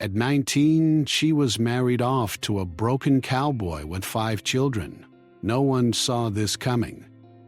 At 19, she was married off to a broken cowboy with 5 children. No one saw this coming.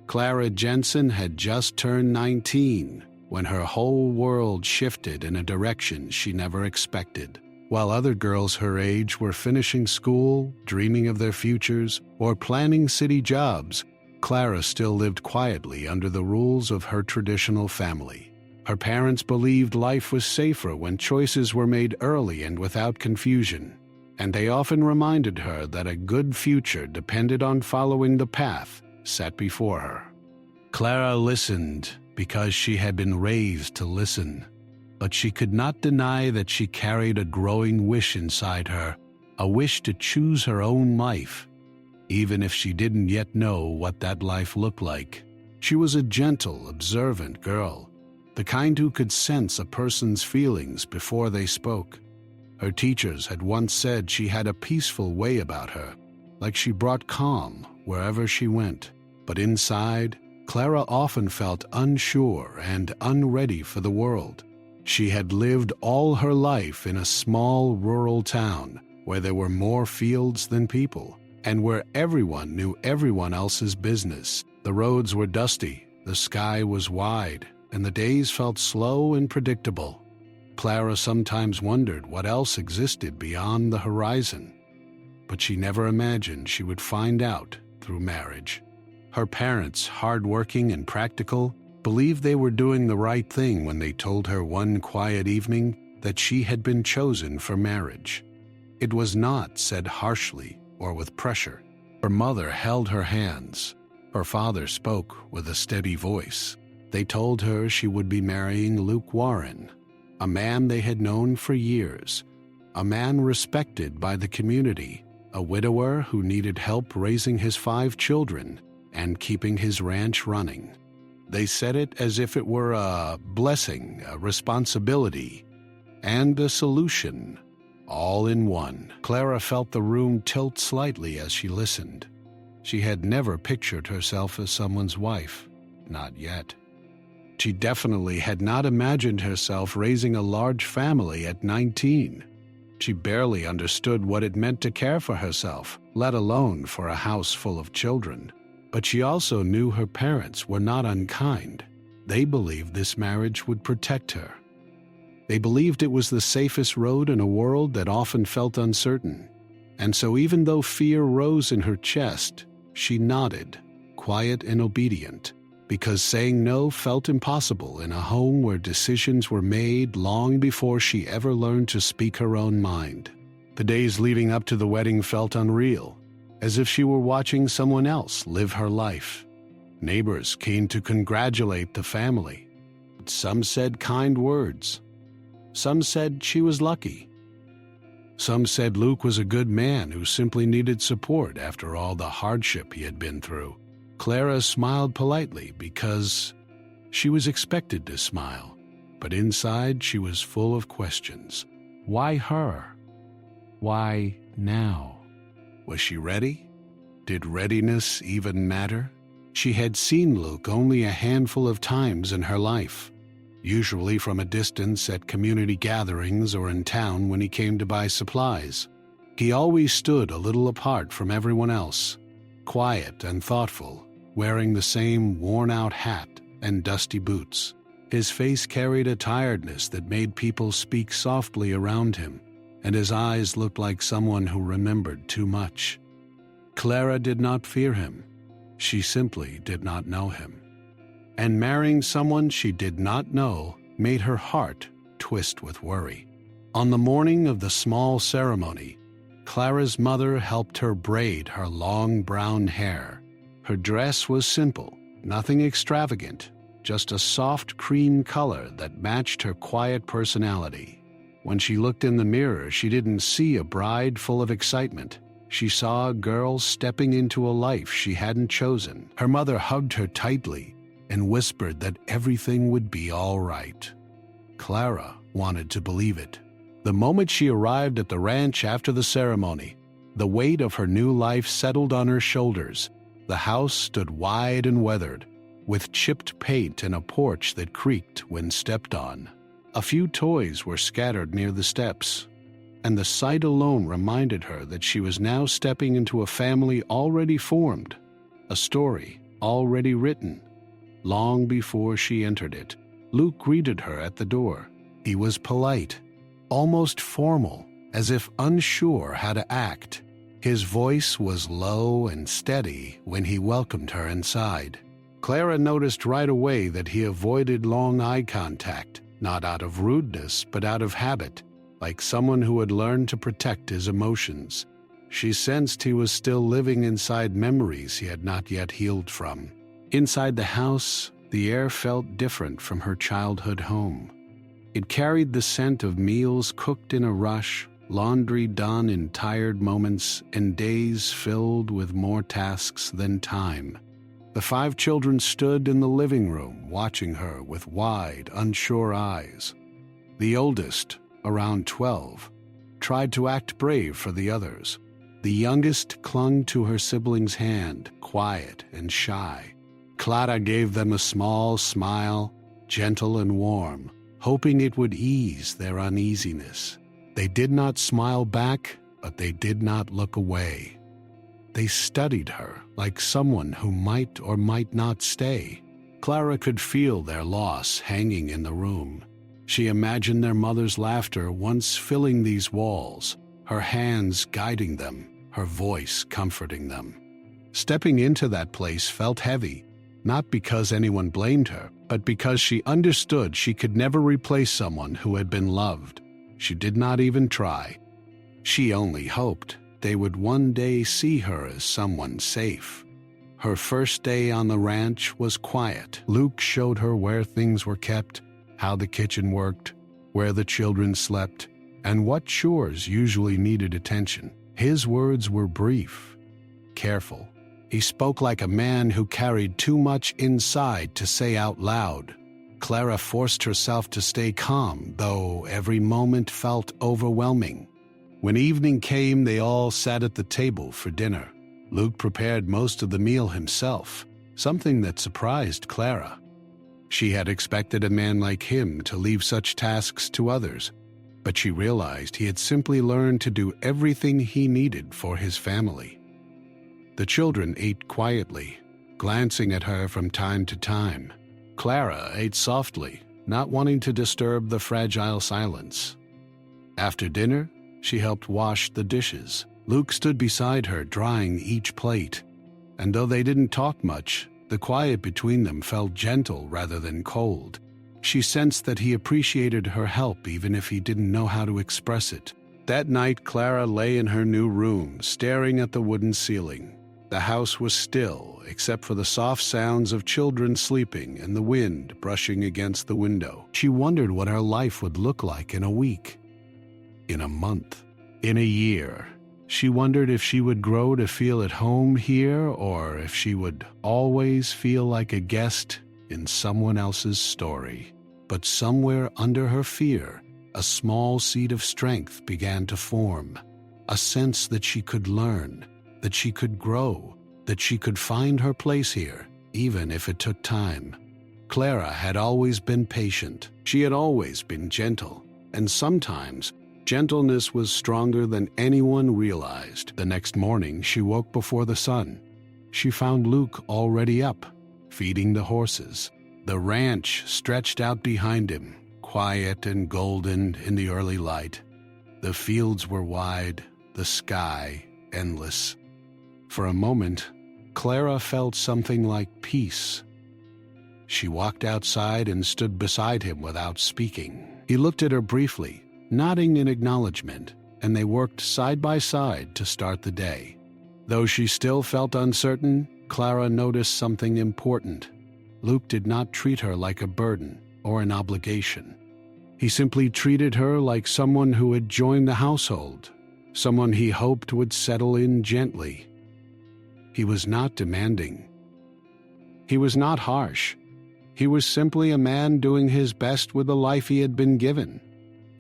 Clara Jensen had just turned 19 when her whole world shifted in a direction she never expected. While other girls her age were finishing school, dreaming of their futures, or planning city jobs, Clara still lived quietly under the rules of her traditional family. Her parents believed life was safer when choices were made early and without confusion, and they often reminded her that a good future depended on following the path set before her. Clara listened because she had been raised to listen, but she could not deny that she carried a growing wish inside her, a wish to choose her own life, even if she didn't yet know what that life looked like. She was a gentle, observant girl, the kind who could sense a person's feelings before they spoke. Her teachers had once said she had a peaceful way about her, like she brought calm wherever she went. But inside, Clara often felt unsure and unready for the world. She had lived all her life in a small rural town where there were more fields than people, and where everyone knew everyone else's business. The roads were dusty, the sky was wide, and the days felt slow and predictable. Clara sometimes wondered what else existed beyond the horizon, but she never imagined she would find out through marriage. Her parents, hardworking and practical, believed they were doing the right thing when they told her one quiet evening that she had been chosen for marriage. It was not said harshly or with pressure. Her mother held her hands. Her father spoke with a steady voice. They told her she would be marrying Luke Warren, a man they had known for years, a man respected by the community, a widower who needed help raising his 5 children and keeping his ranch running. They said it as if it were a blessing, a responsibility, and a solution, all in one. Clara felt the room tilt slightly as she listened. She had never pictured herself as someone's wife, not yet. She definitely had not imagined herself raising a large family at 19. She barely understood what it meant to care for herself, let alone for a house full of children. But she also knew her parents were not unkind. They believed this marriage would protect her. They believed it was the safest road in a world that often felt uncertain. And so even though fear rose in her chest, she nodded, quiet and obedient, because saying no felt impossible in a home where decisions were made long before she ever learned to speak her own mind. The days leading up to the wedding felt unreal, as if she were watching someone else live her life. Neighbors came to congratulate the family. Some said kind words. Some said she was lucky. Some said Luke was a good man who simply needed support after all the hardship he had been through. Clara smiled politely because she was expected to smile, but inside she was full of questions. Why her? Why now? Was she ready? Did readiness even matter? She had seen Luke only a handful of times in her life, usually from a distance at community gatherings or in town when he came to buy supplies. He always stood a little apart from everyone else, quiet and thoughtful, wearing the same worn-out hat and dusty boots. His face carried a tiredness that made people speak softly around him, and his eyes looked like someone who remembered too much. Clara did not fear him. She simply did not know him. And marrying someone she did not know made her heart twist with worry. On the morning of the small ceremony, Clara's mother helped her braid her long brown hair. Her dress was simple, nothing extravagant, just a soft cream color that matched her quiet personality. When she looked in the mirror, she didn't see a bride full of excitement. She saw a girl stepping into a life she hadn't chosen. Her mother hugged her tightly and whispered that everything would be all right. Clara wanted to believe it. The moment she arrived at the ranch after the ceremony, the weight of her new life settled on her shoulders. The house stood wide and weathered, with chipped paint and a porch that creaked when stepped on. A few toys were scattered near the steps. and the sight alone reminded her that she was now stepping into a family already formed, a story already written. Long before she entered it, Luke greeted her at the door. He was polite, almost formal, as if unsure how to act. His voice was low and steady when he welcomed her inside. Clara noticed right away that he avoided long eye contact, not out of rudeness, but out of habit, like someone who had learned to protect his emotions. She sensed he was still living inside memories he had not yet healed from. Inside the house, the air felt different from her childhood home. It carried the scent of meals cooked in a rush, laundry done in tired moments, and days filled with more tasks than time. The 5 children stood in the living room watching her with wide, unsure eyes. The oldest, around 12, tried to act brave for the others. The youngest clung to her sibling's hand, quiet and shy. Clara gave them a small smile, gentle and warm, hoping it would ease their uneasiness. They did not smile back, but they did not look away. They studied her like someone who might or might not stay. Clara could feel their loss hanging in the room. She imagined their mother's laughter once filling these walls, her hands guiding them, her voice comforting them. Stepping into that place felt heavy, not because anyone blamed her, but because she understood she could never replace someone who had been loved. She did not even try. She only hoped they would one day see her as someone safe. Her first day on the ranch was quiet. Luke showed her where things were kept, how the kitchen worked, where the children slept, and what chores usually needed attention. His words were brief, careful. He spoke like a man who carried too much inside to say out loud. Clara forced herself to stay calm, though every moment felt overwhelming. When evening came, they all sat at the table for dinner. Luke prepared most of the meal himself, something that surprised Clara. She had expected a man like him to leave such tasks to others, but she realized he had simply learned to do everything he needed for his family. The children ate quietly, glancing at her from time to time. Clara ate softly, not wanting to disturb the fragile silence. After dinner, she helped wash the dishes. Luke stood beside her, drying each plate. And though they didn't talk much, the quiet between them felt gentle rather than cold. She sensed that he appreciated her help even if he didn't know how to express it. That night, Clara lay in her new room, staring at the wooden ceiling. The house was still, except for the soft sounds of children sleeping and the wind brushing against the window. She wondered what her life would look like in a week, in a month, in a year. She wondered if she would grow to feel at home here or if she would always feel like a guest in someone else's story. But somewhere under her fear, a small seed of strength began to form, a sense that she could learn, that she could grow, that she could find her place here, even if it took time. Clara had always been patient. She had always been gentle, and sometimes gentleness was stronger than anyone realized. The next morning, she woke before the sun. She found Luke already up, feeding the horses. The ranch stretched out behind him, quiet and golden in the early light. The fields were wide, the sky endless. For a moment, Clara felt something like peace. She walked outside and stood beside him without speaking. He looked at her briefly, nodding in acknowledgement, and they worked side by side to start the day. Though she still felt uncertain, Clara noticed something important. Luke did not treat her like a burden or an obligation. He simply treated her like someone who had joined the household, someone he hoped would settle in gently. He was not demanding. He was not harsh. He was simply a man doing his best with the life he had been given.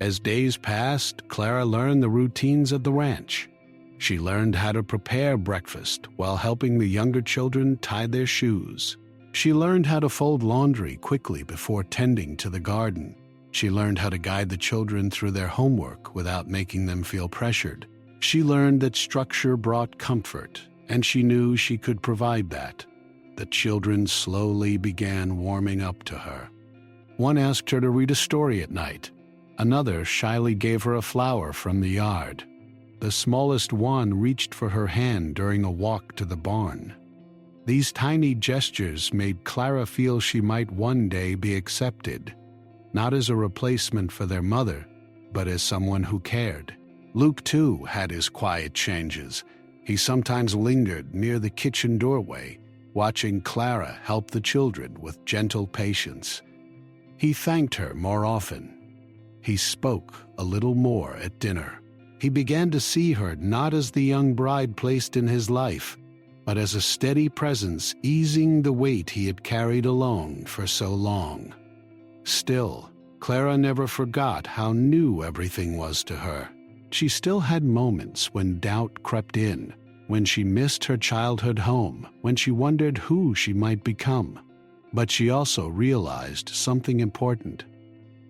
As days passed, Clara learned the routines of the ranch. She learned how to prepare breakfast while helping the younger children tie their shoes. She learned how to fold laundry quickly before tending to the garden. She learned how to guide the children through their homework without making them feel pressured. She learned that structure brought comfort, and she knew she could provide that. The children slowly began warming up to her. One asked her to read a story at night. Another shyly gave her a flower from the yard. The smallest one reached for her hand during a walk to the barn. These tiny gestures made Clara feel she might one day be accepted, not as a replacement for their mother, but as someone who cared. Luke, too, had his quiet changes. He sometimes lingered near the kitchen doorway, watching Clara help the children with gentle patience. He thanked her more often. He spoke a little more at dinner. He began to see her not as the young bride placed in his life, but as a steady presence easing the weight he had carried alone for so long. Still, Clara never forgot how new everything was to her. She still had moments when doubt crept in, when she missed her childhood home, when she wondered who she might become. But she also realized something important.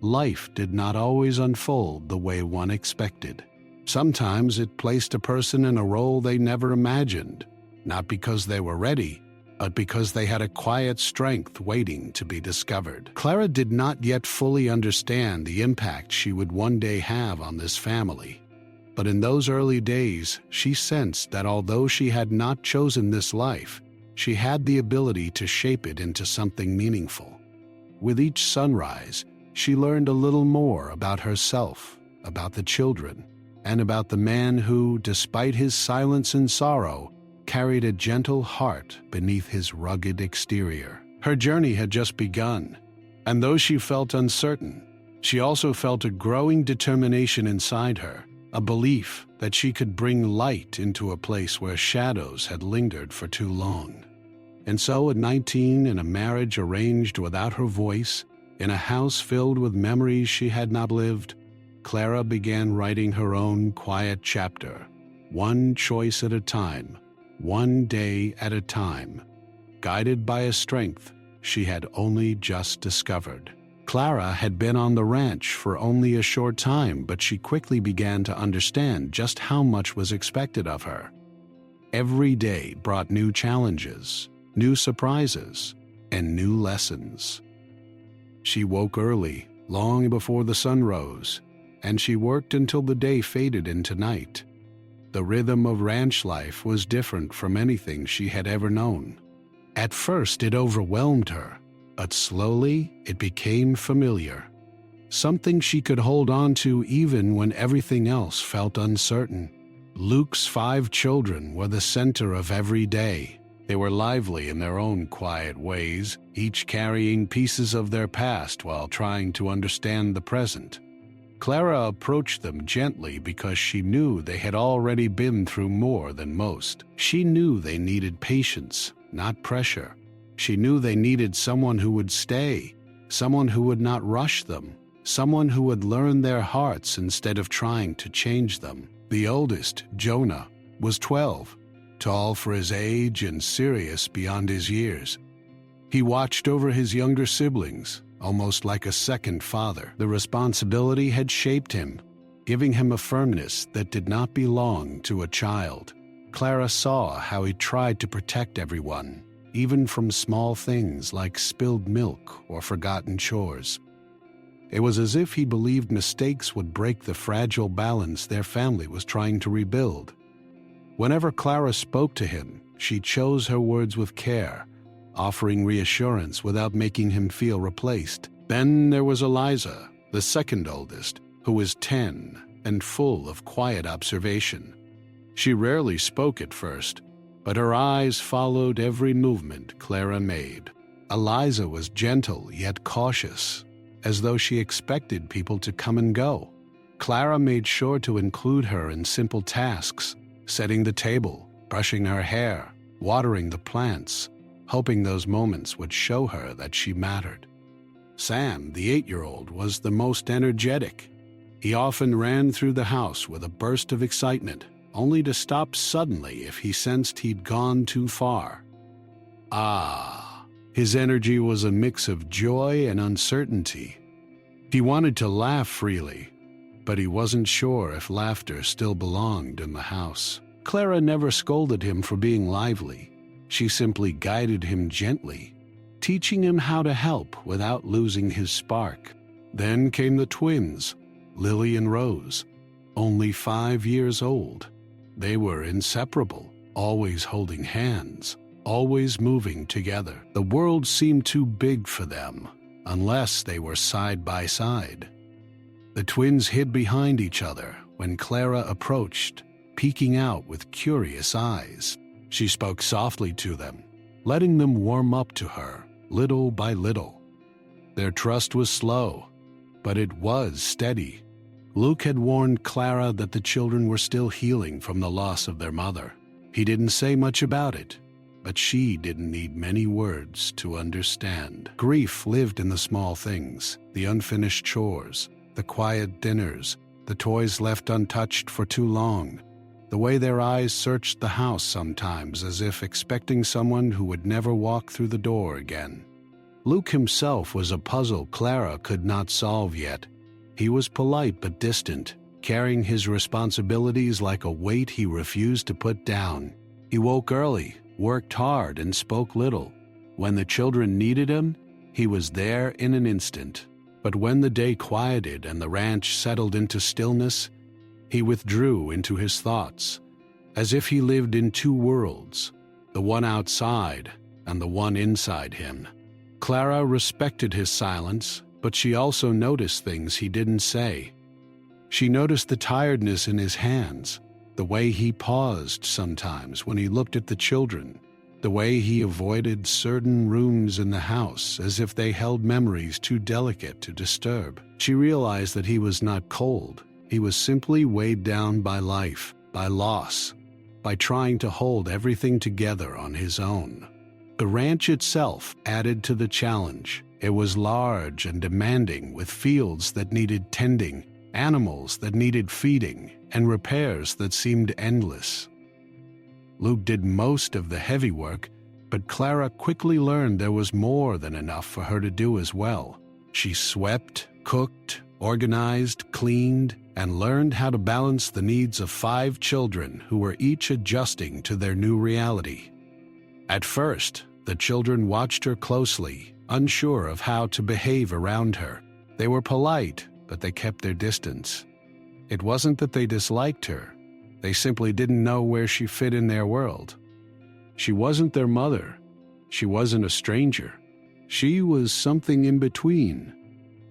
Life did not always unfold the way one expected. Sometimes it placed a person in a role they never imagined, not because they were ready, but because they had a quiet strength waiting to be discovered. Clara did not yet fully understand the impact she would one day have on this family. But in those early days, she sensed that although she had not chosen this life, she had the ability to shape it into something meaningful. With each sunrise, she learned a little more about herself, about the children, and about the man who, despite his silence and sorrow, carried a gentle heart beneath his rugged exterior. Her journey had just begun, and though she felt uncertain, she also felt a growing determination inside her, a belief that she could bring light into a place where shadows had lingered for too long. And so at 19, in a marriage arranged without her voice, in a house filled with memories she had not lived, Clara began writing her own quiet chapter, one choice at a time, one day at a time, guided by a strength she had only just discovered. Clara had been on the ranch for only a short time, but she quickly began to understand just how much was expected of her. Every day brought new challenges, new surprises, and new lessons. She woke early, long before the sun rose, and she worked until the day faded into night. The rhythm of ranch life was different from anything she had ever known. At first it overwhelmed her, but slowly it became familiar. Something she could hold on to even when everything else felt uncertain. Luke's 5 children were the center of every day. They were lively in their own quiet ways, each carrying pieces of their past while trying to understand the present. Clara approached them gently because she knew they had already been through more than most. She knew they needed patience, not pressure. She knew they needed someone who would stay, someone who would not rush them, someone who would learn their hearts instead of trying to change them. The oldest, Jonah, was 12, tall for his age and serious beyond his years. He watched over his younger siblings, almost like a second father. The responsibility had shaped him, giving him a firmness that did not belong to a child. Clara saw how he tried to protect everyone, even from small things like spilled milk or forgotten chores. It was as if he believed mistakes would break the fragile balance their family was trying to rebuild. Whenever Clara spoke to him, she chose her words with care, offering reassurance without making him feel replaced. Then there was Eliza, the second oldest, who was 10 and full of quiet observation. She rarely spoke at first, but her eyes followed every movement Clara made. Eliza was gentle yet cautious, as though she expected people to come and go. Clara made sure to include her in simple tasks, setting the table, brushing her hair, watering the plants, hoping those moments would show her that she mattered. Sam, the 8-year-old, was the most energetic. He often ran through the house with a burst of excitement, only to stop suddenly if he sensed he'd gone too far. His energy was a mix of joy and uncertainty. He wanted to laugh freely, but he wasn't sure if laughter still belonged in the house. Clara never scolded him for being lively. She simply guided him gently, teaching him how to help without losing his spark. Then came the twins, Lily and Rose, only 5 years old. They were inseparable, always holding hands, always moving together. The world seemed too big for them, unless they were side by side. The twins hid behind each other when Clara approached, peeking out with curious eyes. She spoke softly to them, letting them warm up to her, little by little. Their trust was slow, but it was steady. Luke had warned Clara that the children were still healing from the loss of their mother. He didn't say much about it, but she didn't need many words to understand. Grief lived in the small things, the unfinished chores, the quiet dinners, the toys left untouched for too long, the way their eyes searched the house sometimes as if expecting someone who would never walk through the door again. Luke himself was a puzzle Clara could not solve yet. He was polite but distant, carrying his responsibilities like a weight he refused to put down. He woke early, worked hard, and spoke little. When the children needed him, he was there in an instant. But when the day quieted and the ranch settled into stillness, he withdrew into his thoughts, as if he lived in two worlds, the one outside and the one inside him. Clara respected his silence, but she also noticed things he didn't say. She noticed the tiredness in his hands, the way he paused sometimes when he looked at the children, the way he avoided certain rooms in the house as if they held memories too delicate to disturb. She realized that he was not cold. He was simply weighed down by life, by loss, by trying to hold everything together on his own. The ranch itself added to the challenge. It was large and demanding, with fields that needed tending, animals that needed feeding, and repairs that seemed endless. Luke did most of the heavy work, but Clara quickly learned there was more than enough for her to do as well. She swept, cooked, organized, cleaned, and learned how to balance the needs of 5 children who were each adjusting to their new reality. At first, the children watched her closely, unsure of how to behave around her. They were polite, but they kept their distance. It wasn't that they disliked her. They simply didn't know where she fit in their world. She wasn't their mother. She wasn't a stranger. She was something in between.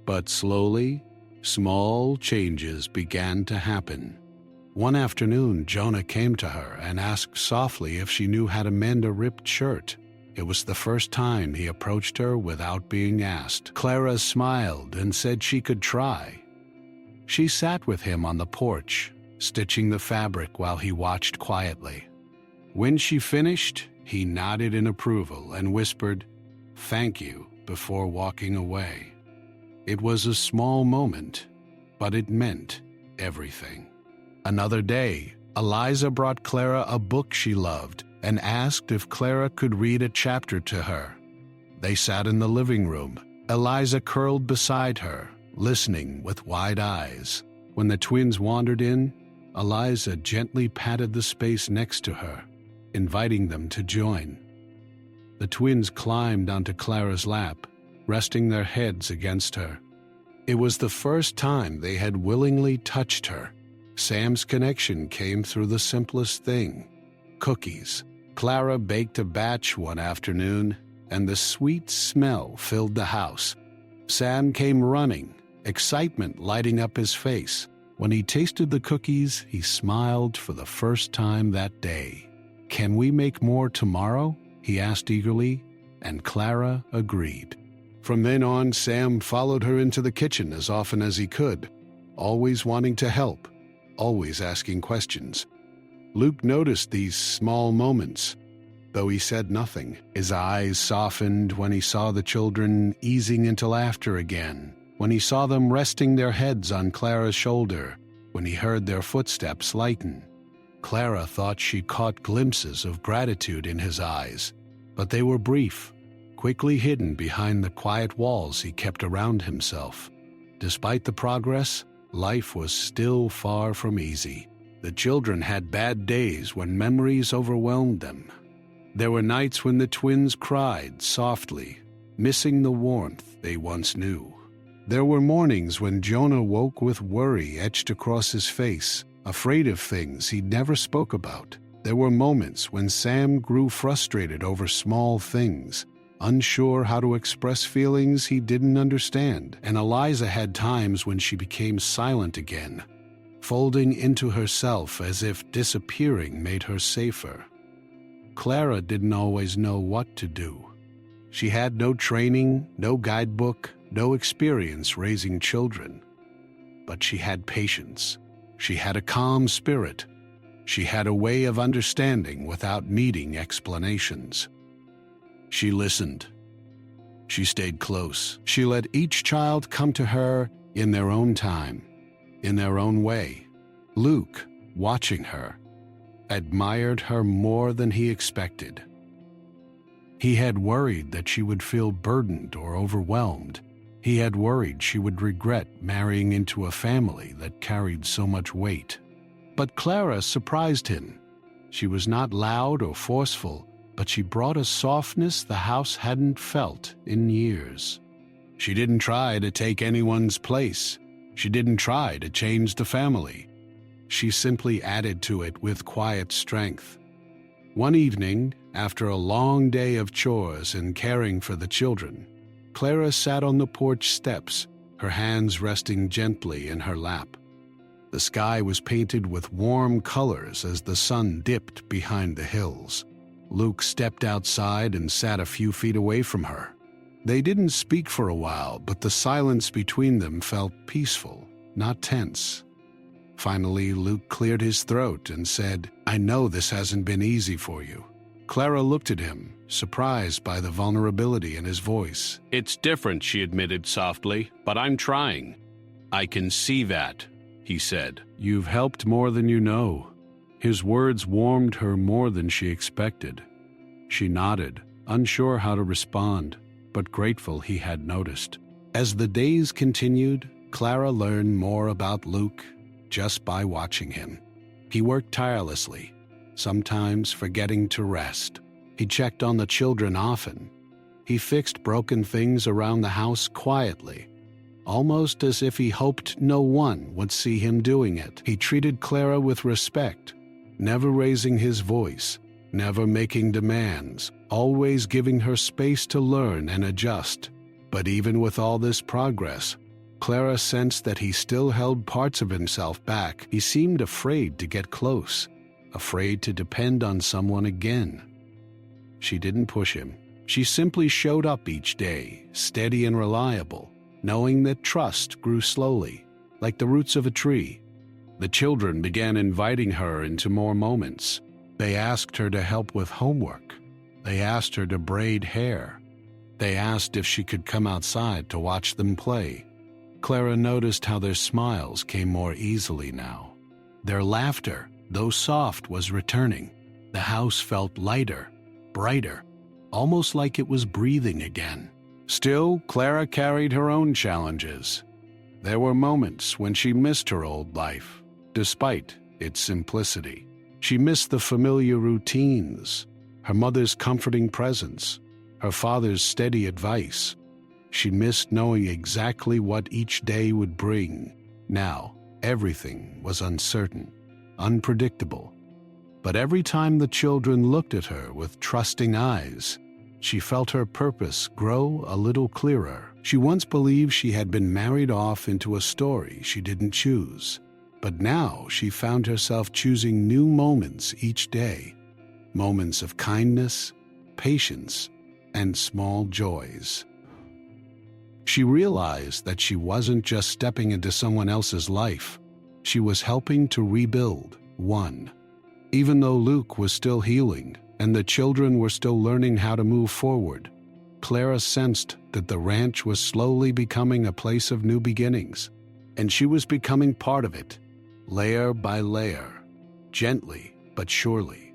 But slowly, small changes began to happen. One afternoon, Jonah came to her and asked softly if she knew how to mend a ripped shirt. It was the first time he approached her without being asked. Clara smiled and said she could try. She sat with him on the porch, stitching the fabric while he watched quietly. When she finished, he nodded in approval and whispered, "Thank you," before walking away. It was a small moment, but it meant everything. Another day, Eliza brought Clara a book she loved and asked if Clara could read a chapter to her. They sat in the living room, Eliza curled beside her, listening with wide eyes. When the twins wandered in, Eliza gently patted the space next to her, inviting them to join. The twins climbed onto Clara's lap, resting their heads against her. It was the first time they had willingly touched her. Sam's connection came through the simplest thing: cookies. Clara baked a batch one afternoon, and the sweet smell filled the house. Sam came running, excitement lighting up his face. When he tasted the cookies, he smiled for the first time that day. "Can we make more tomorrow?" he asked eagerly, and Clara agreed. From then on, Sam followed her into the kitchen as often as he could, always wanting to help, always asking questions. Luke noticed these small moments, though he said nothing. His eyes softened when he saw the children easing into laughter again, when he saw them resting their heads on Clara's shoulder, when he heard their footsteps lighten. Clara thought she caught glimpses of gratitude in his eyes, but they were brief, quickly hidden behind the quiet walls he kept around himself. Despite the progress, life was still far from easy. The children had bad days when memories overwhelmed them. There were nights when the twins cried softly, missing the warmth they once knew. There were mornings when Jonah woke with worry etched across his face, afraid of things he never spoke about. There were moments when Sam grew frustrated over small things, unsure how to express feelings he didn't understand, and Eliza had times when she became silent again, folding into herself as if disappearing made her safer. Clara didn't always know what to do. She had no training, no guidebook, no experience raising children. But she had patience. She had a calm spirit. She had a way of understanding without needing explanations. She listened. She stayed close. She let each child come to her in their own time, in their own way. Luke, watching her, admired her more than he expected. He had worried that she would feel burdened or overwhelmed. He had worried she would regret marrying into a family that carried so much weight. But Clara surprised him. She was not loud or forceful, but she brought a softness the house hadn't felt in years. She didn't try to take anyone's place. She didn't try to change the family. She simply added to it with quiet strength. One evening, after a long day of chores and caring for the children, Clara sat on the porch steps, her hands resting gently in her lap. The sky was painted with warm colors as the sun dipped behind the hills. Luke stepped outside and sat a few feet away from her. They didn't speak for a while, but the silence between them felt peaceful, not tense. Finally, Luke cleared his throat and said, "I know this hasn't been easy for you." Clara looked at him, surprised by the vulnerability in his voice. "It's different," she admitted softly, "but I'm trying." "I can see that," he said. "You've helped more than you know." His words warmed her more than she expected. She nodded, unsure how to respond, but grateful he had noticed. As the days continued, Clara learned more about Luke just by watching him. He worked tirelessly, sometimes forgetting to rest. He checked on the children often. He fixed broken things around the house quietly, almost as if he hoped no one would see him doing it. He treated Clara with respect, never raising his voice, never making demands, always giving her space to learn and adjust. But even with all this progress, Clara sensed that he still held parts of himself back. He seemed afraid to get close, afraid to depend on someone again. She didn't push him. She simply showed up each day, steady and reliable, knowing that trust grew slowly, like the roots of a tree. The children began inviting her into more moments. They asked her to help with homework. They asked her to braid hair. They asked if she could come outside to watch them play. Clara noticed how their smiles came more easily now. Their laughter, though soft, was returning. The house felt lighter, brighter, almost like it was breathing again. Still, Clara carried her own challenges. There were moments when she missed her old life, despite its simplicity. She missed the familiar routines, her mother's comforting presence, her father's steady advice. She missed knowing exactly what each day would bring. Now, everything was uncertain, unpredictable. But every time the children looked at her with trusting eyes, she felt her purpose grow a little clearer. She once believed she had been married off into a story she didn't choose. But now she found herself choosing new moments each day. Moments of kindness, patience, and small joys. She realized that she wasn't just stepping into someone else's life. She was helping to rebuild one. Even though Luke was still healing and the children were still learning how to move forward, Clara sensed that the ranch was slowly becoming a place of new beginnings, and she was becoming part of it, layer by layer, gently but surely.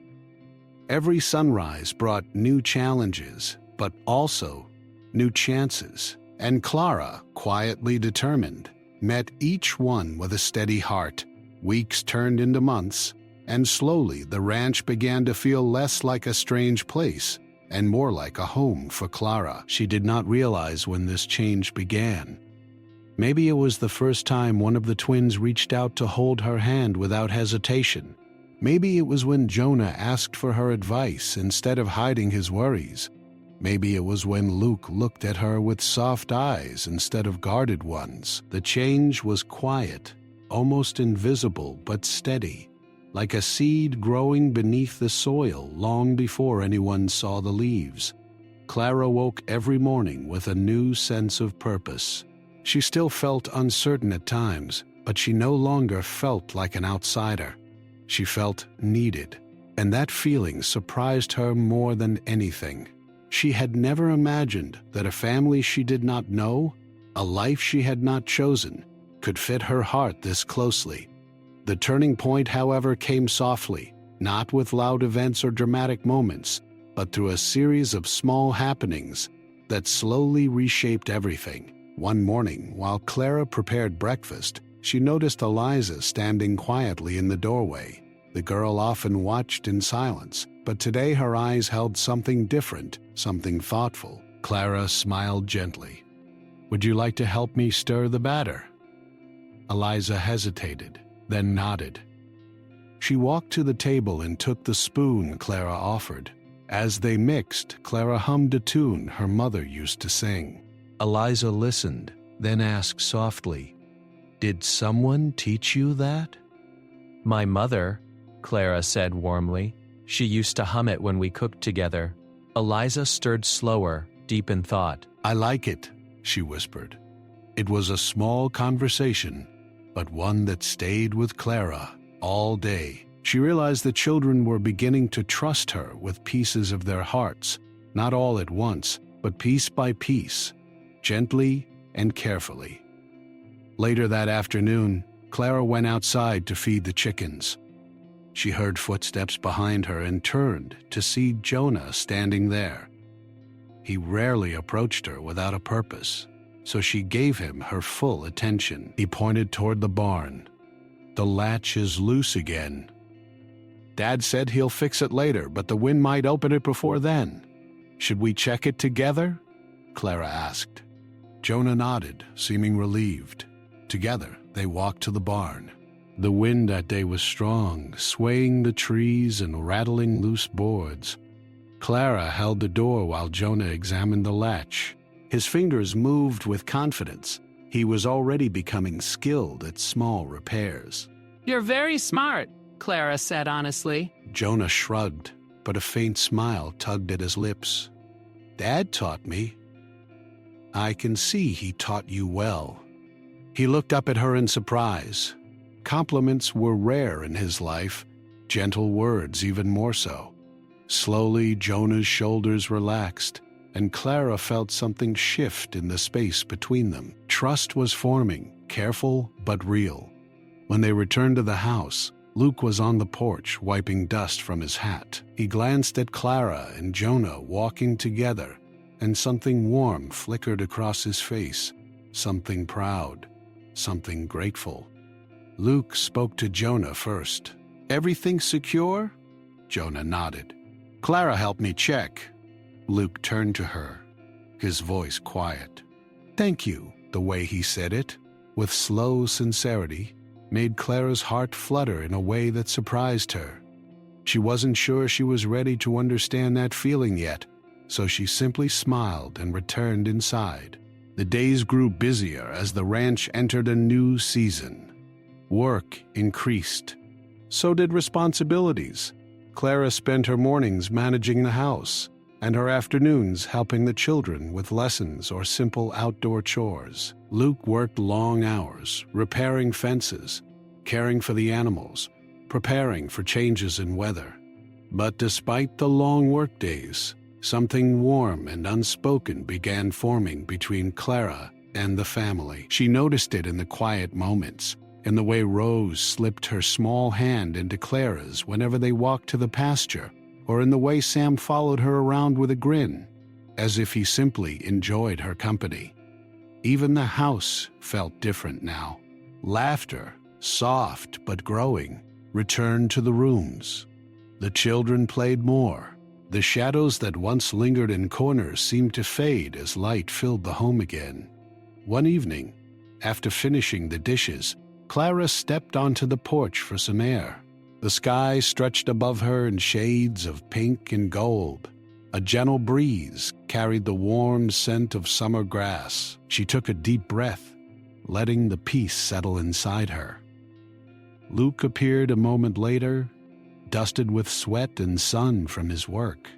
Every sunrise brought new challenges, but also new chances, and Clara, quietly determined, met each one with a steady heart. Weeks turned into months, and slowly the ranch began to feel less like a strange place and more like a home for Clara. She did not realize when this change began. Maybe it was the first time one of the twins reached out to hold her hand without hesitation. Maybe it was when Jonah asked for her advice instead of hiding his worries. Maybe it was when Luke looked at her with soft eyes instead of guarded ones. The change was quiet, almost invisible but steady, like a seed growing beneath the soil long before anyone saw the leaves. Clara woke every morning with a new sense of purpose. She still felt uncertain at times, but she no longer felt like an outsider. She felt needed, and that feeling surprised her more than anything. She had never imagined that a family she did not know, a life she had not chosen, could fit her heart this closely. The turning point, however, came softly, not with loud events or dramatic moments, but through a series of small happenings that slowly reshaped everything. One morning, while Clara prepared breakfast, she noticed Eliza standing quietly in the doorway. The girl often watched in silence, but today her eyes held something different, something thoughtful. Clara smiled gently. "Would you like to help me stir the batter?" Eliza hesitated, then nodded. She walked to the table and took the spoon Clara offered. As they mixed, Clara hummed a tune her mother used to sing. Eliza listened, then asked softly, "Did someone teach you that?" "My mother," Clara said warmly. "She used to hum it when we cooked together." Eliza stirred slower, deep in thought. "I like it," she whispered. It was a small conversation, but one that stayed with Clara all day. She realized the children were beginning to trust her with pieces of their hearts, not all at once, but piece by piece, gently and carefully. Later that afternoon, Clara went outside to feed the chickens. She heard footsteps behind her and turned to see Jonah standing there. He rarely approached her without a purpose, so she gave him her full attention. He pointed toward the barn. "The latch is loose again. Dad said he'll fix it later, but the wind might open it before then. Should we check it together?" Clara asked. Jonah nodded, seeming relieved. Together, they walked to the barn. The wind that day was strong, swaying the trees and rattling loose boards. Clara held the door while Jonah examined the latch. His fingers moved with confidence. He was already becoming skilled at small repairs. "You're very smart," Clara said honestly. Jonah shrugged, but a faint smile tugged at his lips. "Dad taught me." "I can see he taught you well." He looked up at her in surprise. Compliments were rare in his life, gentle words even more so. Slowly, Jonah's shoulders relaxed, and Clara felt something shift in the space between them. Trust was forming, careful but real. When they returned to the house, Luke was on the porch wiping dust from his hat. He glanced at Clara and Jonah walking together, and something warm flickered across his face, something proud, something grateful. Luke spoke to Jonah first. "Everything secure?" Jonah nodded. "Clara helped me check." Luke turned to her, his voice quiet. "Thank you." The way he said it, with slow sincerity, made Clara's heart flutter in a way that surprised her. She wasn't sure she was ready to understand that feeling yet, so she simply smiled and returned inside. The days grew busier as the ranch entered a new season. Work increased. So did responsibilities. Clara spent her mornings managing the house, and her afternoons helping the children with lessons or simple outdoor chores. Luke worked long hours, repairing fences, caring for the animals, preparing for changes in weather. But despite the long workdays, something warm and unspoken began forming between Clara and the family. She noticed it in the quiet moments, in the way Rose slipped her small hand into Clara's whenever they walked to the pasture, or in the way Sam followed her around with a grin, as if he simply enjoyed her company. Even the house felt different now. Laughter, soft but growing, returned to the rooms. The children played more. The shadows that once lingered in corners seemed to fade as light filled the home again. One evening, after finishing the dishes, Clara stepped onto the porch for some air. The sky stretched above her in shades of pink and gold. A gentle breeze carried the warm scent of summer grass. She took a deep breath, letting the peace settle inside her. Luke appeared a moment later, dusted with sweat and sun from his work.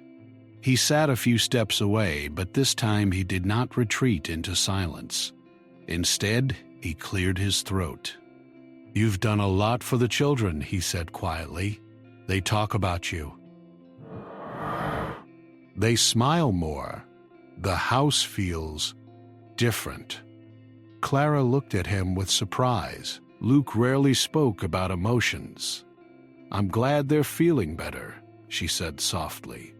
He sat a few steps away, but this time he did not retreat into silence. Instead, he cleared his throat. "You've done a lot for the children," he said quietly. "They talk about you. They smile more. The house feels different." Clara looked at him with surprise. Luke rarely spoke about emotions. "I'm glad they're feeling better," she said softly.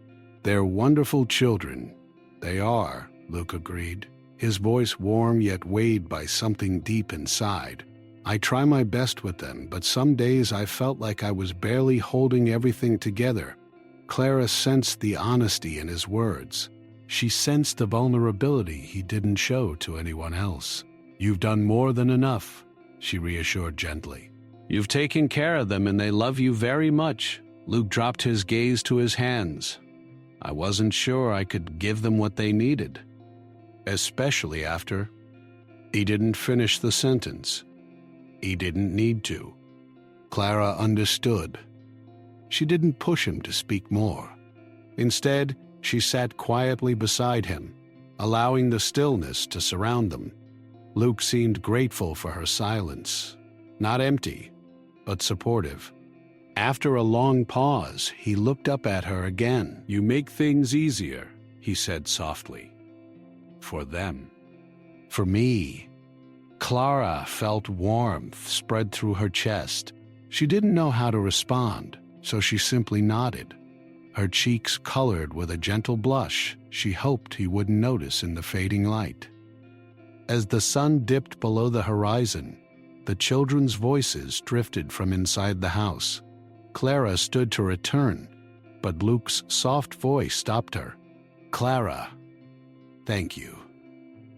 "They're wonderful children." "They are," Luke agreed, his voice warm yet weighed by something deep inside. "I try my best with them, but some days I felt like I was barely holding everything together." Clara sensed the honesty in his words. She sensed the vulnerability he didn't show to anyone else. "You've done more than enough," she reassured gently. "You've taken care of them and they love you very much." Luke dropped his gaze to his hands. "I wasn't sure I could give them what they needed. Especially after—" He didn't finish the sentence. He didn't need to. Clara understood. She didn't push him to speak more. Instead, she sat quietly beside him, allowing the stillness to surround them. Luke seemed grateful for her silence, not empty, but supportive. After a long pause, he looked up at her again. "You make things easier," he said softly. "For them." "For me." Clara felt warmth spread through her chest. She didn't know how to respond, so she simply nodded. Her cheeks colored with a gentle blush she hoped he wouldn't notice in the fading light. As the sun dipped below the horizon, the children's voices drifted from inside the house. Clara stood to return, but Luke's soft voice stopped her. "Clara, thank you."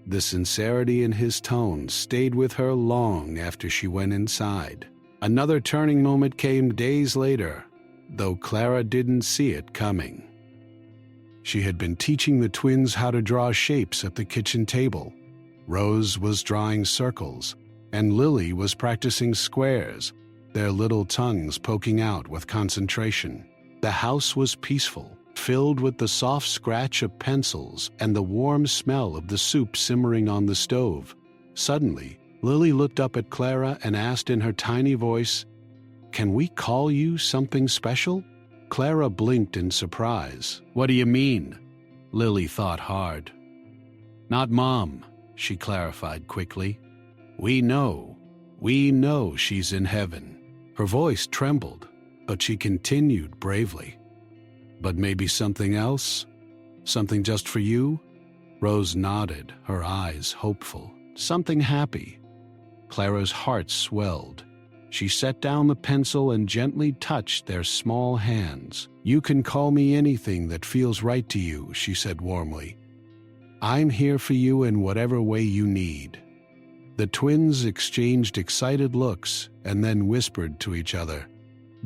The sincerity in his tone stayed with her long after she went inside. Another turning moment came days later, though Clara didn't see it coming. She had been teaching the twins how to draw shapes at the kitchen table. Rose was drawing circles, and Lily was practicing squares, their little tongues poking out with concentration. The house was peaceful, filled with the soft scratch of pencils and the warm smell of the soup simmering on the stove. Suddenly, Lily looked up at Clara and asked in her tiny voice, "Can we call you something special?" Clara blinked in surprise. "What do you mean?" Lily thought hard. "Not Mom," she clarified quickly. We know she's in heaven." Her voice trembled, but she continued bravely. "But maybe something else? Something just for you?" Rose nodded, her eyes hopeful. "Something happy." Clara's heart swelled. She set down the pencil and gently touched their small hands. "You can call me anything that feels right to you," she said warmly. "I'm here for you in whatever way you need." The twins exchanged excited looks and then whispered to each other,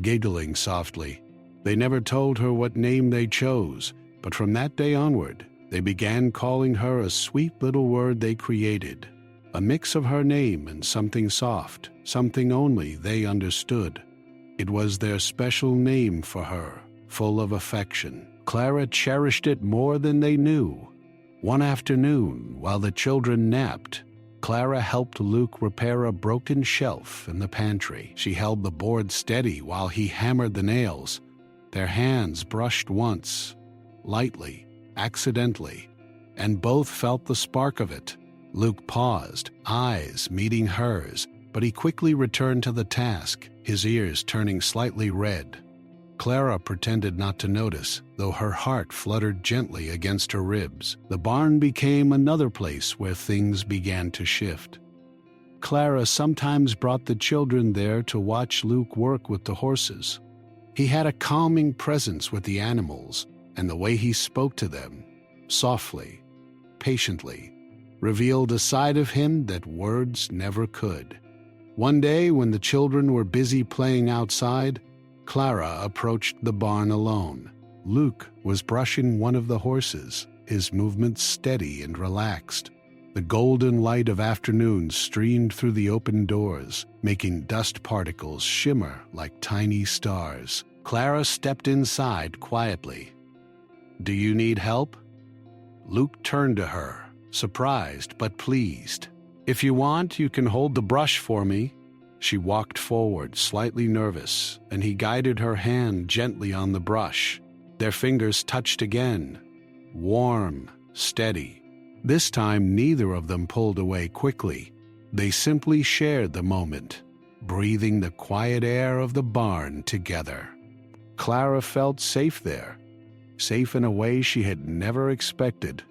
giggling softly. They never told her what name they chose, but from that day onward, they began calling her a sweet little word they created, a mix of her name and something soft, something only they understood. It was their special name for her, full of affection. Clara cherished it more than they knew. One afternoon, while the children napped, Clara helped Luke repair a broken shelf in the pantry. She held the board steady while he hammered the nails. Their hands brushed once, lightly, accidentally, and both felt the spark of it. Luke paused, eyes meeting hers, but he quickly returned to the task, his ears turning slightly red. Clara pretended not to notice, though her heart fluttered gently against her ribs. The barn became another place where things began to shift. Clara sometimes brought the children there to watch Luke work with the horses. He had a calming presence with the animals, and the way he spoke to them, softly, patiently, revealed a side of him that words never could. One day, when the children were busy playing outside, Clara approached the barn alone. Luke was brushing one of the horses, his movements steady and relaxed. The golden light of afternoon streamed through the open doors, making dust particles shimmer like tiny stars. Clara stepped inside quietly. "Do you need help?" Luke turned to her, surprised but pleased. "If you want, you can hold the brush for me." She walked forward, slightly nervous, and he guided her hand gently on the brush. Their fingers touched again, warm, steady. This time, neither of them pulled away quickly. They simply shared the moment, breathing the quiet air of the barn together. Clara felt safe there, safe in a way she had never expected.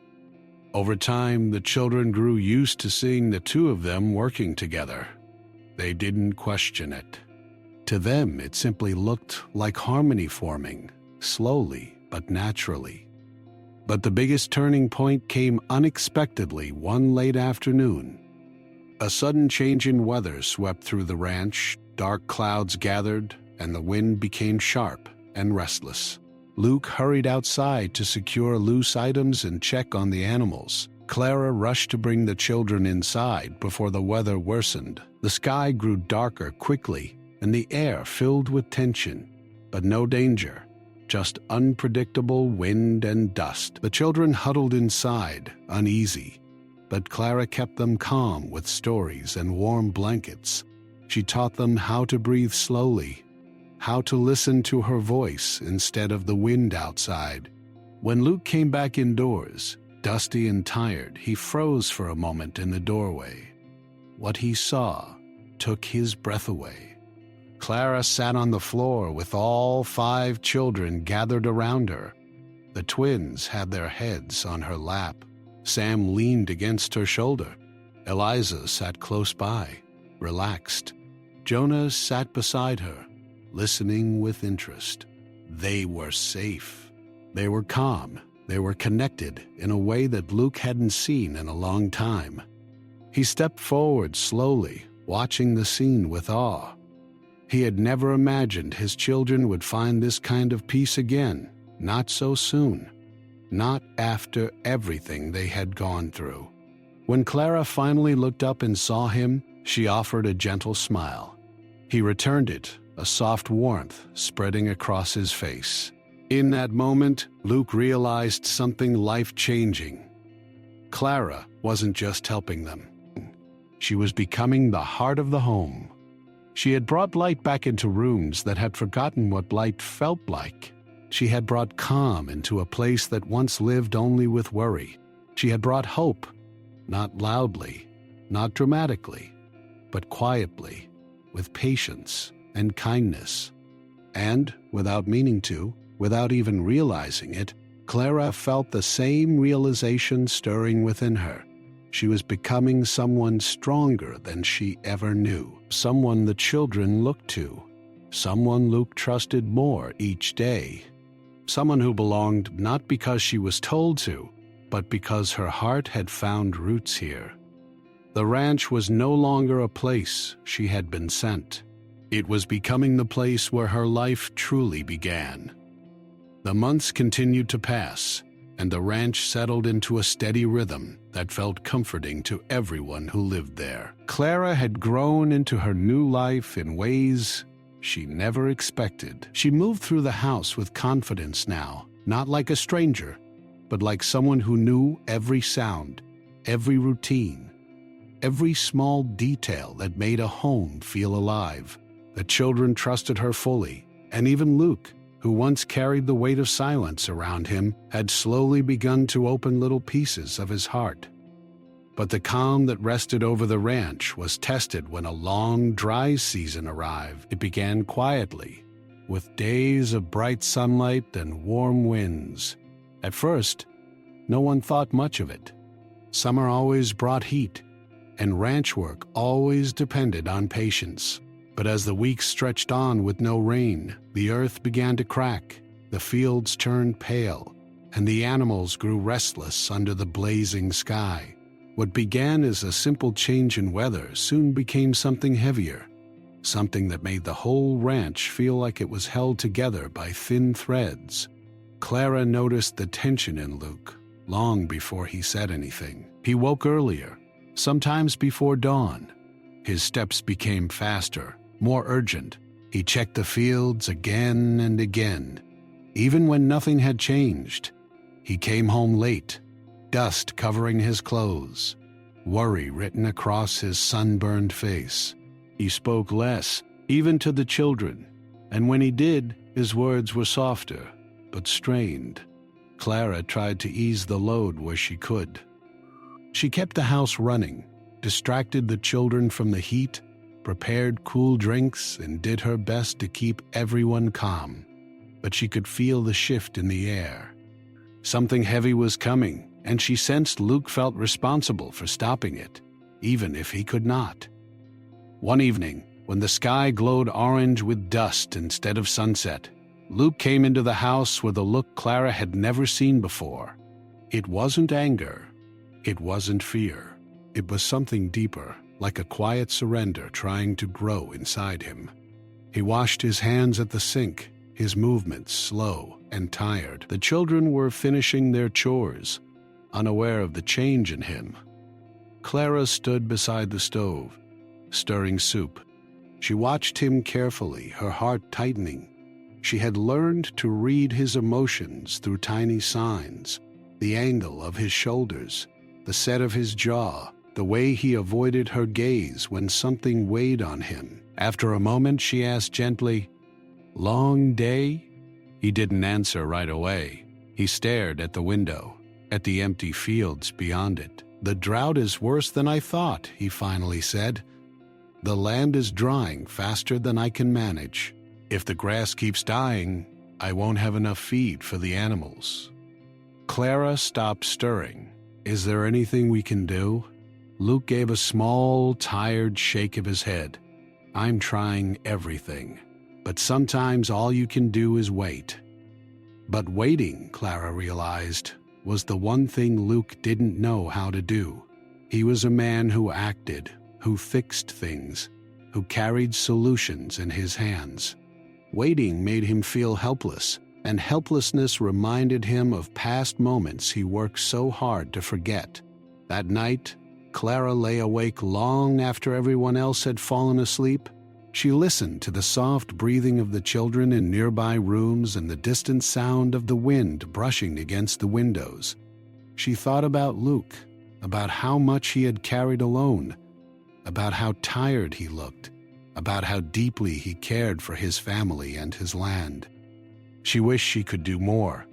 Over time, the children grew used to seeing the two of them working together. They didn't question it. To them, it simply looked like harmony forming, slowly but naturally. But the biggest turning point came unexpectedly one late afternoon. A sudden change in weather swept through the ranch, dark clouds gathered, and the wind became sharp and restless. Luke hurried outside to secure loose items and check on the animals. Clara rushed to bring the children inside before the weather worsened. The sky grew darker quickly, and the air filled with tension, but no danger. Just unpredictable wind and dust. The children huddled inside, uneasy, but Clara kept them calm with stories and warm blankets. She taught them how to breathe slowly, how to listen to her voice instead of the wind outside. When Luke came back indoors, dusty and tired, he froze for a moment in the doorway. What he saw took his breath away. Clara sat on the floor with all 5 children gathered around her. The twins had their heads on her lap. Sam leaned against her shoulder. Eliza sat close by, relaxed. Jonah sat beside her, listening with interest. They were safe. They were calm. They were connected in a way that Luke hadn't seen in a long time. He stepped forward slowly, watching the scene with awe. He had never imagined his children would find this kind of peace again, not so soon, not after everything they had gone through. When Clara finally looked up and saw him, she offered a gentle smile. He returned it, a soft warmth spreading across his face. In that moment, Luke realized something life-changing. Clara wasn't just helping them. She was becoming the heart of the home. She had brought light back into rooms that had forgotten what light felt like. She had brought calm into a place that once lived only with worry. She had brought hope, not loudly, not dramatically, but quietly, with patience and kindness. And, without meaning to, without even realizing it, Clara felt the same realization stirring within her. She was becoming someone stronger than she ever knew, someone the children looked to, someone Luke trusted more each day, someone who belonged not because she was told to, but because her heart had found roots here. The ranch was no longer a place she had been sent. It was becoming the place where her life truly began. The months continued to pass, and the ranch settled into a steady rhythm that felt comforting to everyone who lived there. Clara had grown into her new life in ways she never expected. She moved through the house with confidence now, not like a stranger, but like someone who knew every sound, every routine, every small detail that made a home feel alive. The children trusted her fully, and even Luke, who once carried the weight of silence around him, had slowly begun to open little pieces of his heart. But the calm that rested over the ranch was tested when a long, dry season arrived. It began quietly, with days of bright sunlight and warm winds. At first, no one thought much of it. Summer always brought heat, and ranch work always depended on patience. But as the weeks stretched on with no rain, the earth began to crack, the fields turned pale, and the animals grew restless under the blazing sky. What began as a simple change in weather soon became something heavier, something that made the whole ranch feel like it was held together by thin threads. Clara noticed the tension in Luke long before he said anything. He woke earlier, sometimes before dawn. His steps became faster, more urgent. He checked the fields again and again. Even when nothing had changed, he came home late, dust covering his clothes, worry written across his sunburned face. He spoke less, even to the children, and when he did, his words were softer, but strained. Clara tried to ease the load where she could. She kept the house running, distracted the children from the heat, prepared cool drinks, and did her best to keep everyone calm. But she could feel the shift in the air. Something heavy was coming, and she sensed Luke felt responsible for stopping it, even if he could not. One evening, when the sky glowed orange with dust instead of sunset, Luke came into the house with a look Clara had never seen before. It wasn't anger. It wasn't fear. It was something deeper, like a quiet surrender trying to grow inside him. He washed his hands at the sink, his movements slow and tired. The children were finishing their chores, unaware of the change in him. Clara stood beside the stove, stirring soup. She watched him carefully, her heart tightening. She had learned to read his emotions through tiny signs, the angle of his shoulders, the set of his jaw, the way he avoided her gaze when something weighed on him. After a moment, she asked gently, "Long day?" He didn't answer right away. He stared at the window, at the empty fields beyond it. "The drought is worse than I thought," he finally said. "The land is drying faster than I can manage. If the grass keeps dying, I won't have enough feed for the animals." Clara stopped stirring. "Is there anything we can do?" Luke gave a small, tired shake of his head. "I'm trying everything, but sometimes all you can do is wait." But waiting, Clara realized, was the one thing Luke didn't know how to do. He was a man who acted, who fixed things, who carried solutions in his hands. Waiting made him feel helpless, and helplessness reminded him of past moments he worked so hard to forget. That night, Clara lay awake long after everyone else had fallen asleep. She listened to the soft breathing of the children in nearby rooms and the distant sound of the wind brushing against the windows. She thought about Luke, about how much he had carried alone, about how tired he looked, about how deeply he cared for his family and his land. She wished she could do more,